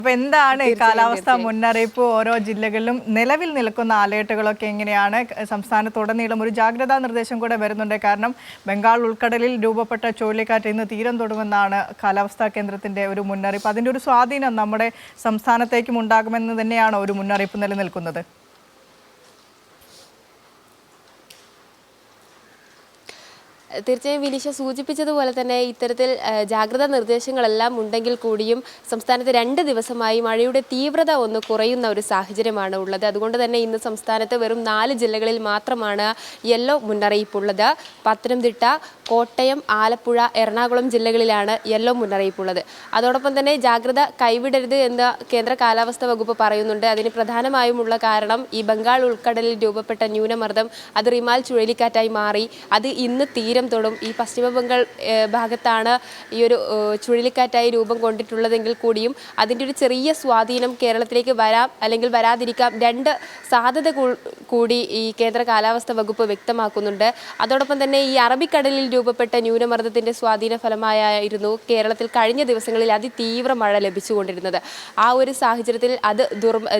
അപ്പോൾ എന്താണ് കാലാവസ്ഥാ മുന്നറിയിപ്പ് ഓരോ ജില്ലകളിലും നിലവിൽ നിൽക്കുന്ന അലേർട്ടുകളൊക്കെ എങ്ങനെയാണ്? സംസ്ഥാനത്തുടനീളം ഒരു ജാഗ്രതാ നിർദ്ദേശം കൂടെ വരുന്നുണ്ട്. കാരണം ബംഗാൾ ഉൾക്കടലിൽ രൂപപ്പെട്ട ചുഴലിക്കാറ്റ് ഇന്ന് തീരം തൊടുമെന്നാണ് കാലാവസ്ഥാ കേന്ദ്രത്തിന്റെ ഒരു മുന്നറിയിപ്പ്. അതിന്റെ ഒരു സ്വാധീനം നമ്മുടെ സംസ്ഥാനത്തേക്കും ഉണ്ടാകുമെന്ന് തന്നെയാണ് ഒരു മുന്നറിയിപ്പ് നിലനിൽക്കുന്നത്. തീർച്ചയായും വിനീഷ സൂചിപ്പിച്ചതുപോലെ തന്നെ ഇത്തരത്തിൽ ജാഗ്രതാ നിർദ്ദേശങ്ങളെല്ലാം ഉണ്ടെങ്കിൽ കൂടിയും സംസ്ഥാനത്ത് 2 ദിവസമായി മഴയുടെ തീവ്രത ഒന്ന് കുറയുന്ന ഒരു സാഹചര്യമാണ് ഉള്ളത്. അതുകൊണ്ട് തന്നെ ഇന്ന് സംസ്ഥാനത്ത് വെറും 4 ജില്ലകളിൽ മാത്രമാണ് യെല്ലോ മുന്നറിയിപ്പുള്ളത്. പത്തനംതിട്ട, കോട്ടയം, ആലപ്പുഴ, എറണാകുളം ജില്ലകളിലാണ് യെല്ലോ മുന്നറിയിപ്പുള്ളത്. അതോടൊപ്പം തന്നെ ജാഗ്രത കൈവിടരുത് എന്ന് കേന്ദ്ര കാലാവസ്ഥാ വകുപ്പ് പറയുന്നുണ്ട്. അതിന് പ്രധാനമായുമുള്ള കാരണം ഈ ബംഗാൾ ഉൾക്കടലിൽ രൂപപ്പെട്ട ന്യൂനമർദ്ദം അത് റിമാൽ ചുഴലിക്കാറ്റായി മാറി. അത് ഇന്ന് തീരം തൊടും. ഈ പശ്ചിമ ബംഗാൾ ഭാഗത്താണ് ഈ ഒരു ചുഴലിക്കാറ്റായി രൂപം കൊണ്ടിട്ടുള്ളതെങ്കിൽ കൂടിയും അതിൻ്റെ ഒരു ചെറിയ സ്വാധീനം കേരളത്തിലേക്ക് വരാം അല്ലെങ്കിൽ വരാതിരിക്കാം. 2 സാധ്യത കൂടി ഈ കേന്ദ്ര കാലാവസ്ഥാ വകുപ്പ് വ്യക്തമാക്കുന്നുണ്ട്. അതോടൊപ്പം തന്നെ ഈ അറബിക്കടലിൽ രൂപപ്പെട്ട ന്യൂനമർദ്ദത്തിൻ്റെ സ്വാധീന ഫലമായിരുന്നു കേരളത്തിൽ കഴിഞ്ഞ ദിവസങ്ങളിൽ അതിതീവ്ര മഴ ലഭിച്ചുകൊണ്ടിരുന്നത്. ആ ഒരു സാഹചര്യത്തിൽ അത്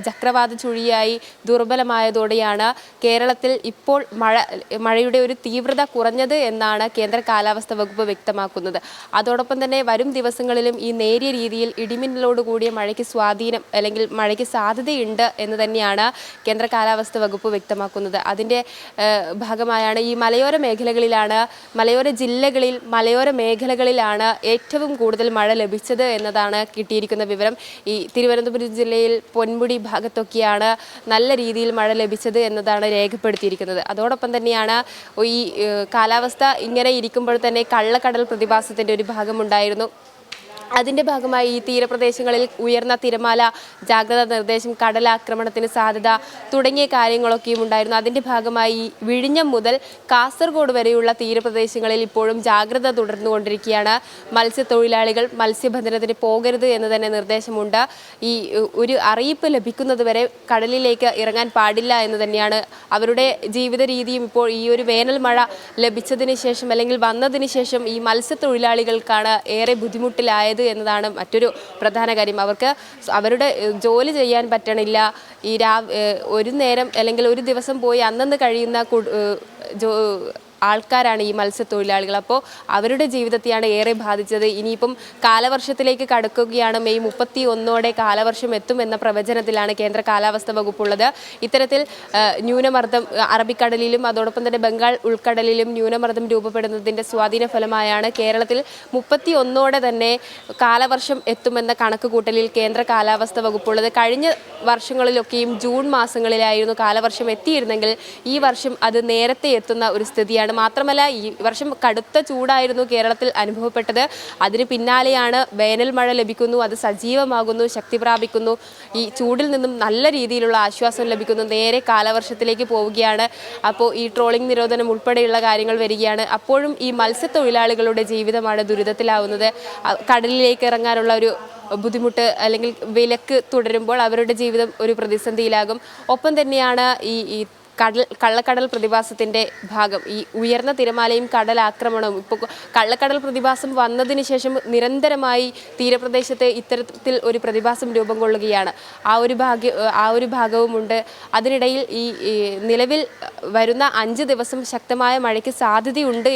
ചക്രവാത ചുഴിയായി ദുർബലമായതോടെയാണ് കേരളത്തിൽ ഇപ്പോൾ മഴയുടെ ഒരു തീവ്രത കുറഞ്ഞത് എന്നാണ് കേന്ദ്ര കാലാവസ്ഥാ വകുപ്പ് വ്യക്തമാക്കുന്നത്. അതോടൊപ്പം തന്നെ വരും ദിവസങ്ങളിലും ഈ നേരിയ രീതിയിൽ ഇടിമിന്നലോട് കൂടിയ മഴയ്ക്ക് സ്വാധീനം അല്ലെങ്കിൽ മഴയ്ക്ക് സാധ്യതയുണ്ട് എന്ന് തന്നെയാണ് കേന്ദ്ര കാലാവസ്ഥാ വകുപ്പ് വ്യക്തമാക്കുന്നത്. അതിൻ്റെ ഭാഗമായാണ് ഈ മലയോര ജില്ലകളിൽ മലയോര മേഖലകളിലാണ് ഏറ്റവും കൂടുതൽ മഴ ലഭിച്ചത് എന്നതാണ് കിട്ടിയിരിക്കുന്ന വിവരം. ഈ തിരുവനന്തപുരം ജില്ലയിൽ പൊന്മുടി ഭാഗത്തൊക്കെയാണ് നല്ല രീതിയിൽ മഴ ലഭിച്ചത് എന്നതാണ് രേഖപ്പെടുത്തിയിരിക്കുന്നത്. അതോടൊപ്പം തന്നെയാണ് ഈ കാലാവസ്ഥ ഇങ്ങനെ ഇരിക്കുമ്പോൾ തന്നെ കള്ളക്കടൽ പ്രതിഭാസത്തിൻ്റെ ഒരു ഭാഗമുണ്ടായിരുന്നു. അതിൻ്റെ ഭാഗമായി ഈ തീരപ്രദേശങ്ങളിൽ ഉയർന്ന തിരമാല ജാഗ്രതാ നിർദ്ദേശം, കടലാക്രമണത്തിന് സാധ്യത തുടങ്ങിയ കാര്യങ്ങളൊക്കെയും ഉണ്ടായിരുന്നു. അതിൻ്റെ ഭാഗമായി വിഴിഞ്ഞം മുതൽ കാസർഗോഡ് വരെയുള്ള തീരപ്രദേശങ്ങളിൽ ഇപ്പോഴും ജാഗ്രത തുടർന്നുകൊണ്ടിരിക്കുകയാണ്. മത്സ്യത്തൊഴിലാളികൾ മത്സ്യബന്ധനത്തിന് പോകരുത് എന്ന് തന്നെ നിർദ്ദേശമുണ്ട്. ഈ ഒരു അറിയിപ്പ് ലഭിക്കുന്നതുവരെ കടലിലേക്ക് ഇറങ്ങാൻ പാടില്ല എന്ന് തന്നെയാണ് അവരുടെ ജീവിത രീതിയും. ഇപ്പോൾ ഈ ഒരു വേനൽ മഴ ലഭിച്ചതിന് ശേഷം അല്ലെങ്കിൽ വന്നതിന് ശേഷം ഈ മത്സ്യത്തൊഴിലാളികൾക്കാണ് ഏറെ ബുദ്ധിമുട്ടിലായത് എന്നതാണ് മറ്റൊരു പ്രധാന കാര്യം. അവർക്ക് അവരുടെ ജോലി ചെയ്യാൻ പറ്റണില്ല. ഈ ഒരു നേരം അല്ലെങ്കിൽ ഒരു ദിവസം പോയി അന്നന്ന് കഴിയുന്ന ആൾക്കാരാണ് ഈ മത്സ്യത്തൊഴിലാളികൾ. അപ്പോൾ അവരുടെ ജീവിതത്തെയാണ് ഏറെ ബാധിച്ചത്. ഇനിയിപ്പം കാലവർഷത്തിലേക്ക് കടക്കുകയാണ്. മെയ് 31 കാലവർഷം എത്തുമെന്ന പ്രവചനത്തിലാണ് കേന്ദ്ര കാലാവസ്ഥാ വകുപ്പുള്ളത്. ഇത്തരത്തിൽ ന്യൂനമർദ്ദം അറബിക്കടലിലും അതോടൊപ്പം തന്നെ ബംഗാൾ ഉൾക്കടലിലും ന്യൂനമർദ്ദം രൂപപ്പെടുന്നതിൻ്റെ സ്വാധീന ഫലമായാണ് കേരളത്തിൽ 31 തന്നെ കാലവർഷം എത്തുമെന്ന കണക്കുകൂട്ടലിൽ കേന്ദ്ര കാലാവസ്ഥാ വകുപ്പുള്ളത്. കഴിഞ്ഞ വർഷങ്ങളിലൊക്കെയും ജൂൺ മാസങ്ങളിലായിരുന്നു കാലവർഷം എത്തിയിരുന്നെങ്കിൽ ഈ വർഷം അത് നേരത്തെ എത്തുന്ന ഒരു സ്ഥിതിയാണ്. മാത്രമല്ല ഈ വർഷം കടുത്ത ചൂടായിരുന്നു കേരളത്തിൽ അനുഭവപ്പെട്ടത്. അതിന് പിന്നാലെയാണ് വേനൽ മഴ ലഭിക്കുന്നു, അത് സജീവമാകുന്നു, ശക്തി പ്രാപിക്കുന്നു. ഈ ചൂടിൽ നിന്നും നല്ല രീതിയിലുള്ള ആശ്വാസം ലഭിക്കുന്നു. നേരെ കാലവർഷത്തിലേക്ക് പോവുകയാണ്. അപ്പോൾ ഈ ട്രോളിംഗ് നിരോധനം ഉൾപ്പെടെയുള്ള കാര്യങ്ങൾ വരികയാണ്. അപ്പോഴും ഈ മത്സ്യത്തൊഴിലാളികളുടെ ജീവിതമാണ് ദുരിതത്തിലാവുന്നത്. കടലിലേക്ക് ഇറങ്ങാനുള്ള ഒരു ബുദ്ധിമുട്ട് അല്ലെങ്കിൽ വിലക്ക് തുടരുമ്പോൾ അവരുടെ ജീവിതം ഒരു പ്രതിസന്ധിയിലാകും. ഒപ്പം തന്നെയാണ് ഈ കള്ളക്കടൽ പ്രതിഭാസത്തിൻ്റെ ഭാഗം ഈ ഉയർന്ന തിരമാലയും കടലാക്രമണവും. ഇപ്പോൾ കള്ളക്കടൽ പ്രതിഭാസം വന്നതിന് ശേഷം നിരന്തരമായി തീരപ്രദേശത്ത് ഇത്തരത്തിൽ ഒരു പ്രതിഭാസം രൂപം കൊള്ളുകയാണ്. ആ ഒരു ഭാഗവുമുണ്ട്. അതിനിടയിൽ ഈ നിലവിൽ വരുന്ന 5 ദിവസം ശക്തമായ മഴയ്ക്ക് സാധ്യതയുണ്ട്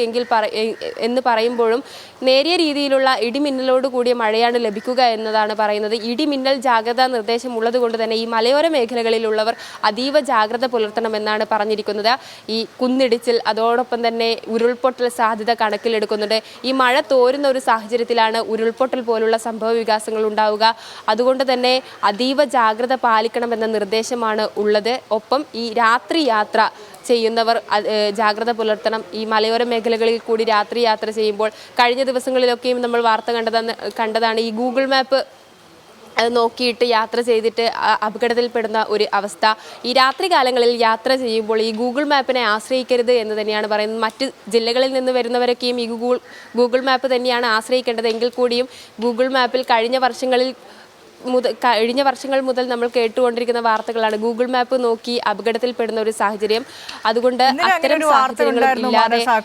എന്ന് പറയുമ്പോഴും നേരിയ രീതിയിലുള്ള ഇടിമിന്നലോട് കൂടിയ മഴയാണ് ലഭിക്കുക എന്നതാണ് പറയുന്നത്. ഇടിമിന്നൽ ജാഗ്രതാ നിർദ്ദേശം ഉള്ളത് കൊണ്ട് തന്നെ ഈ മലയോര മേഖലകളിലുള്ളവർ അതീവ ജാഗ്രത പുലർത്തണമെന്നാണ് പറഞ്ഞിരിക്കുന്നത്. ഈ കുന്നിടിച്ചിൽ അതോടൊപ്പം തന്നെ ഉരുൾപൊട്ടൽ സാധ്യത കണക്കിലെടുക്കുന്നുണ്ട്. ഈ മഴ തോരുന്ന ഒരു സാഹചര്യത്തിലാണ് ഉരുൾപൊട്ടൽ പോലുള്ള സംഭവ വികാസങ്ങൾ ഉണ്ടാവുക. അതുകൊണ്ട് തന്നെ അതീവ ജാഗ്രത പാലിക്കണമെന്ന നിർദ്ദേശമാണ് ഉള്ളത്. ഒപ്പം ഈ രാത്രി യാത്ര ചെയ്യുന്നവർ ജാഗ്രത പുലർത്തണം. ഈ മലയോര മേഖലകളിൽ കൂടി രാത്രി യാത്ര ചെയ്യുമ്പോൾ കഴിഞ്ഞ ദിവസങ്ങളിലൊക്കെയും നമ്മൾ വാർത്ത കണ്ടതാണ് ഈ ഗൂഗിൾ മാപ്പ് നോക്കിയിട്ട് യാത്ര ചെയ്തിട്ട് അപകടത്തിൽപ്പെടുന്ന ഒരു അവസ്ഥ. ഈ രാത്രി കാലങ്ങളിൽ യാത്ര ചെയ്യുമ്പോൾ ഈ ഗൂഗിൾ മാപ്പിനെ ആശ്രയിക്കരുത് എന്ന് തന്നെയാണ് പറയുന്നത്. മറ്റ് ജില്ലകളിൽ നിന്ന് വരുന്നവരൊക്കെയും ഈ ഗൂഗിൾ മാപ്പ് തന്നെയാണ് ആശ്രയിക്കേണ്ടത്. എങ്കിൽ കൂടിയും ഗൂഗിൾ മാപ്പിൽ കഴിഞ്ഞ വർഷങ്ങൾ മുതൽ നമ്മൾ കേട്ടുകൊണ്ടിരിക്കുന്ന വാർത്തകളാണ്. ഗൂഗിൾ മാപ്പ് നോക്കി അപകടത്തിൽപ്പെടുന്ന ഒരു സാഹചര്യം. അതുകൊണ്ട് അത്തരം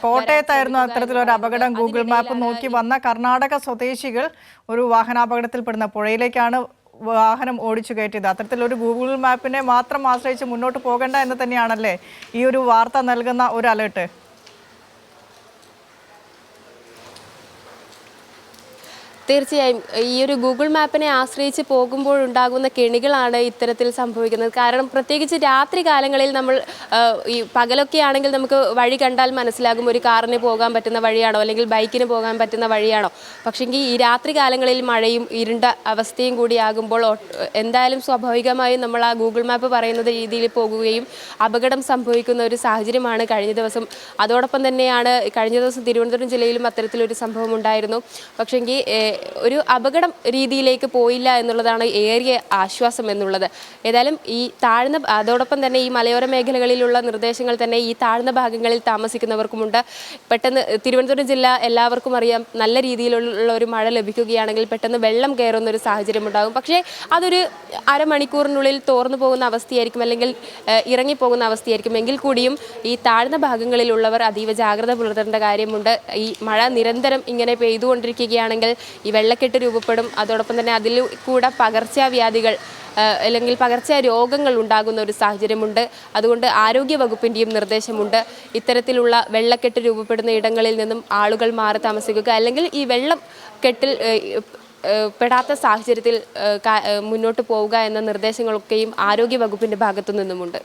കോട്ടയത്തായിരുന്നു അത്തരത്തിലൊരു അപകടം. ഗൂഗിൾ മാപ്പ് നോക്കി വന്ന കർണാടക സ്വദേശികൾ ഒരു വാഹനാപകടത്തിൽപ്പെടുന്ന പുഴയിലേക്കാണ് വാഹനം ഓടിച്ചു കയറ്റിയത്. അത്തരത്തിലൊരു ഗൂഗിൾ മാപ്പിനെ മാത്രം ആശ്രയിച്ച് മുന്നോട്ട് പോകേണ്ട എന്ന് തന്നെയാണല്ലേ ഈ ഒരു വാർത്ത നൽകുന്ന ഒരു അലേർട്ട്? തീർച്ചയായും ഈ ഒരു ഗൂഗിൾ മാപ്പിനെ ആശ്രയിച്ച് പോകുമ്പോഴുണ്ടാകുന്ന കെണികളാണ് ഇത്തരത്തിൽ സംഭവിക്കുന്നത്. കാരണം പ്രത്യേകിച്ച് രാത്രി കാലങ്ങളിൽ നമ്മൾ ഈ പകലൊക്കെ ആണെങ്കിൽ നമുക്ക് വഴി കണ്ടാൽ മനസ്സിലാകും ഒരു കാറിന് പോകാൻ പറ്റുന്ന വഴിയാണോ അല്ലെങ്കിൽ ബൈക്കിന് പോകാൻ പറ്റുന്ന വഴിയാണോ. പക്ഷേങ്കിൽ ഈ രാത്രി കാലങ്ങളിൽ മഴയും ഇരുണ്ട അവസ്ഥയും കൂടിയാകുമ്പോൾ എന്തായാലും സ്വാഭാവികമായും നമ്മൾ ആ ഗൂഗിൾ മാപ്പ് പറയുന്ന രീതിയിൽ പോകുകയും അപകടം സംഭവിക്കുന്ന ഒരു സാഹചര്യമാണ് കഴിഞ്ഞ ദിവസം. അതോടൊപ്പം തന്നെയാണ് കഴിഞ്ഞ ദിവസം തിരുവനന്തപുരം ജില്ലയിലും അത്തരത്തിലൊരു സംഭവം ഉണ്ടായിരുന്നു. പക്ഷേങ്കിൽ ഒരു അപകടം രീതിയിലേക്ക് പോയില്ല എന്നുള്ളതാണ് ഏറിയ ആശ്വാസം എന്നുള്ളത്. ഏതായാലും ഈ താഴ്ന്ന അതോടൊപ്പം തന്നെ ഈ മലയോര മേഖലകളിലുള്ള നിർദ്ദേശങ്ങൾ തന്നെ ഈ താഴ്ന്ന ഭാഗങ്ങളിൽ താമസിക്കുന്നവർക്കുമുണ്ട്. പെട്ടെന്ന് തിരുവനന്തപുരം ജില്ല എല്ലാവർക്കും അറിയാം, നല്ല രീതിയിലുള്ള ഒരു മഴ ലഭിക്കുകയാണെങ്കിൽ പെട്ടെന്ന് വെള്ളം കയറുന്ന ഒരു സാഹചര്യം ഉണ്ടാകും. പക്ഷേ അതൊരു അരമണിക്കൂറിനുള്ളിൽ തോർന്നു പോകുന്ന അവസ്ഥയായിരിക്കും, അല്ലെങ്കിൽ ഇറങ്ങിപ്പോകുന്ന അവസ്ഥയായിരിക്കും. എങ്കിൽ കൂടിയും ഈ താഴ്ന്ന ഭാഗങ്ങളിലുള്ളവർ അതീവ ജാഗ്രത പുലർത്തേണ്ട കാര്യമുണ്ട്. ഈ മഴ നിരന്തരം ഇങ്ങനെ പെയ്തുകൊണ്ടിരിക്കുകയാണെങ്കിൽ ഈ വെള്ളക്കെട്ട് രൂപപ്പെടും. അതോടൊപ്പം തന്നെ അതിൽ കൂടെ പകർച്ചവ്യാധികൾ അല്ലെങ്കിൽ പകർച്ച രോഗങ്ങൾ ഉണ്ടാകുന്ന ഒരു സാഹചര്യമുണ്ട്. അതുകൊണ്ട് ആരോഗ്യ വകുപ്പിൻ്റെയും നിർദ്ദേശമുണ്ട് ഇത്തരത്തിലുള്ള വെള്ളക്കെട്ട് രൂപപ്പെടുന്ന ഇടങ്ങളിൽ നിന്നും ആളുകൾ മാറി താമസിക്കുക, അല്ലെങ്കിൽ ഈ വെള്ളം കെട്ടിൽ പെടാത്ത സാഹചര്യത്തിൽ മുന്നോട്ട് പോവുക എന്ന നിർദ്ദേശങ്ങളൊക്കെയും ആരോഗ്യ വകുപ്പിൻ്റെ ഭാഗത്തു നിന്നുമുണ്ട്.